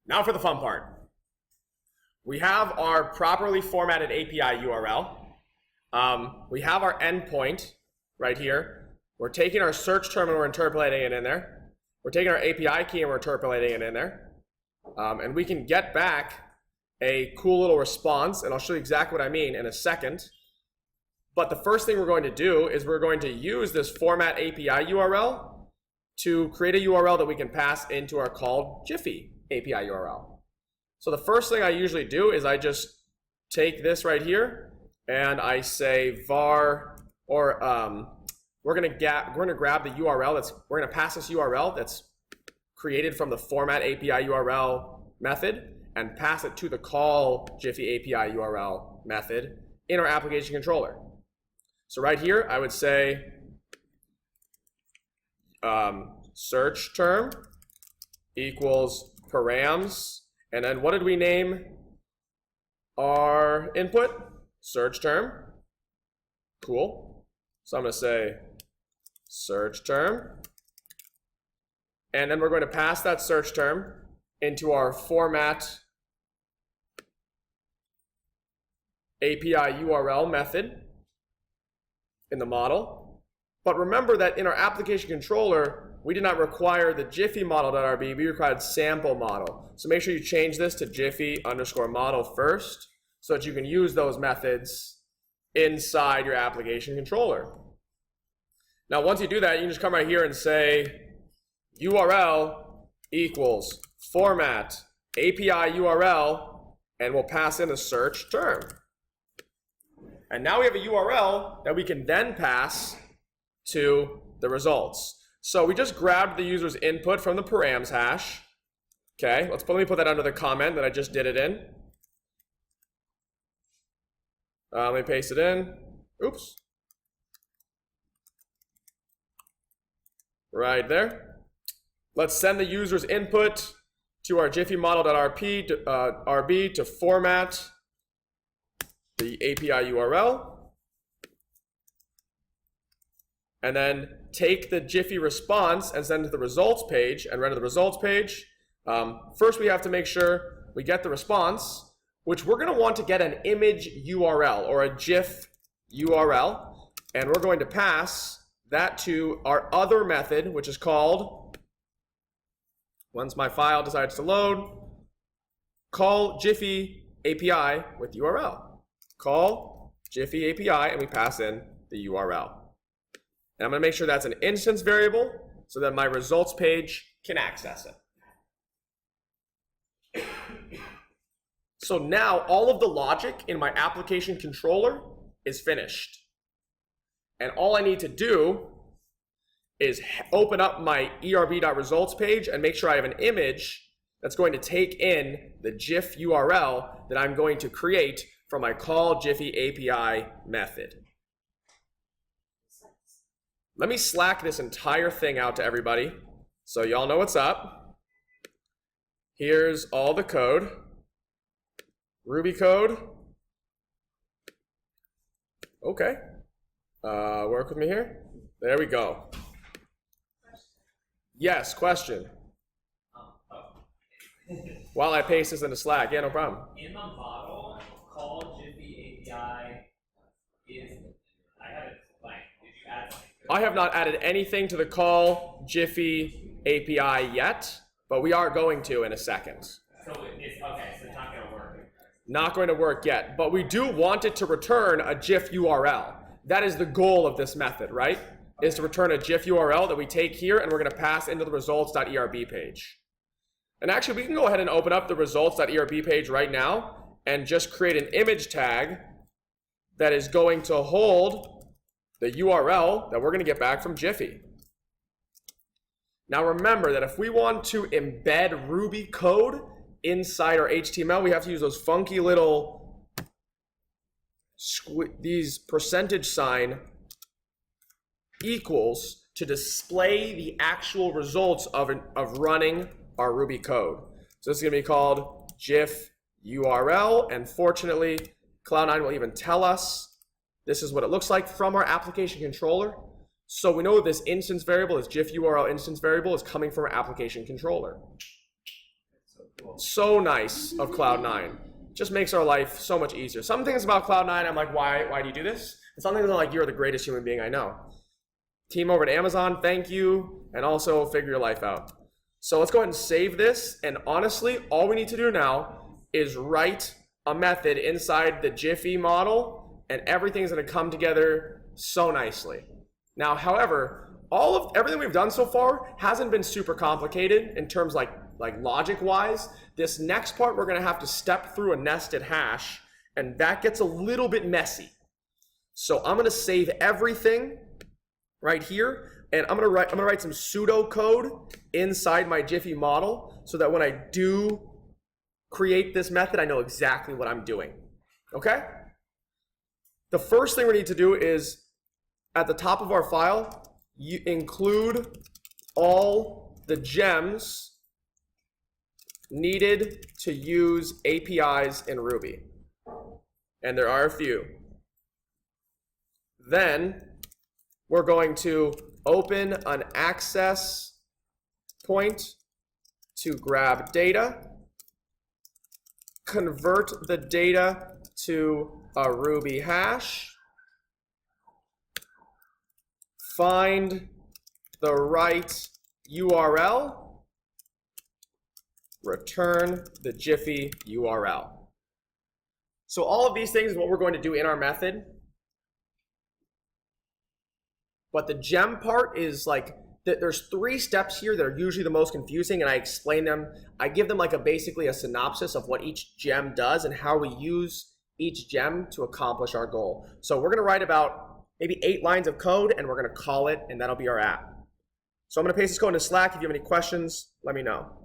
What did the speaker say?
Now for the fun part. We have our properly formatted API URL. We have our endpoint right here. We're taking our search term and we're interpolating it in there. We're taking our API key and we're interpolating it in there. And we can get back a cool little response, and I'll show you exactly what I mean in a second. But the first thing we're going to do is we're going to use this format API URL to create a URL that we can pass into our called GIPHY API URL. So the first thing I usually do is I just take this right here and I say var, or we're gonna grab the URL we're gonna pass this URL that's created from the format API URL method and pass it to the call GIPHY API URL method in our application controller. So right here, I would say search term equals params, and then what did we name our input? Search term. Cool. So I'm going to say search term, and then we're going to pass that search term into our format API URL method in the model. But remember that in our application controller, we did not require the GIPHY model.rb, we required sample model. So make sure you change this to GIPHY_model first so that you can use those methods inside your application controller. Now once you do that, you can just come right here and say URL equals format API URL, and we'll pass in a search term. And now we have a URL that we can then pass to the results. So we just grabbed the user's input from the params hash. Okay, let me put that under the comment that I just did it in. Let me paste it in. Oops. Right there. Let's send the user's input to our GIPHY model.rb to format the API URL. And then take the GIPHY response and send it to the results page and render the results page. First, we have to make sure we get the response, which we're going to want to get an image URL or a GIF URL. And we're going to pass that to our other method, which is called, once my file decides to load, call GIPHY API with URL. Call GIPHY API, and we pass in the URL. And I'm going to make sure that's an instance variable so that my results page can access it. So now all of the logic in my application controller is finished. And all I need to do is open up my erb.results page and make sure I have an image that's going to take in the GIF URL that I'm going to create from my call GIPHY API method. Let me Slack this entire thing out to everybody so y'all know what's up. Here's all the code. Ruby code. Okay. Work with me here. There we go. Yes, question. While I paste this into Slack. Yeah, no problem. In the model, call GIPHY API is, I have it blank. Did you add something to it? I have not added anything to the call GIPHY API yet, but we are going to in a second. So it's okay, so it's not going to work. Not going to work yet, but we do want it to return a GIF URL. That is the goal of this method, right? Is to return a GIF URL that we take here and we're going to pass into the results.erb page. And actually, we can go ahead and open up the results.erb page right now and just create an image tag that is going to hold the URL that we're going to get back from GIPHY. Now remember that if we want to embed Ruby code inside our HTML, we have to use those funky little, these percentage sign equals to display the actual results of running our Ruby code. So this is going to be called GIF URL, and fortunately, Cloud9 will even tell us this is what it looks like from our application controller. So we know this instance variable, this GIF URL instance variable, is coming from our application controller. So nice of Cloud9. Just makes our life so much easier. Some things about Cloud9, I'm like, why do you do this? And some things I'm like, you're the greatest human being I know. Team over at Amazon, thank you, and also figure your life out. So let's go ahead and save this, and honestly, all we need to do now is write a method inside the GIPHY model, and everything's gonna come together so nicely. Now, however, everything we've done so far hasn't been super complicated in terms like logic-wise. This next part, we're gonna have to step through a nested hash, and that gets a little bit messy. So I'm gonna save everything right here, and I'm gonna write some pseudocode inside my GIPHY model so that when I do create this method, I know exactly what I'm doing. Okay? The first thing we need to do is at the top of our file, you include all the gems needed to use APIs in Ruby. And there are a few. Then we're going to open an access point to grab data, convert the data to a Ruby hash, find the right URL, return the GIPHY URL. So all of these things is what we're going to do in our method. But the gem part is like, there's 3 steps here that are usually the most confusing, and I explain them. I give them like basically a synopsis of what each gem does and how we use each gem to accomplish our goal. So we're gonna write about maybe 8 lines of code, and we're gonna call it, and that'll be our app. So I'm gonna paste this code into Slack. If you have any questions, let me know.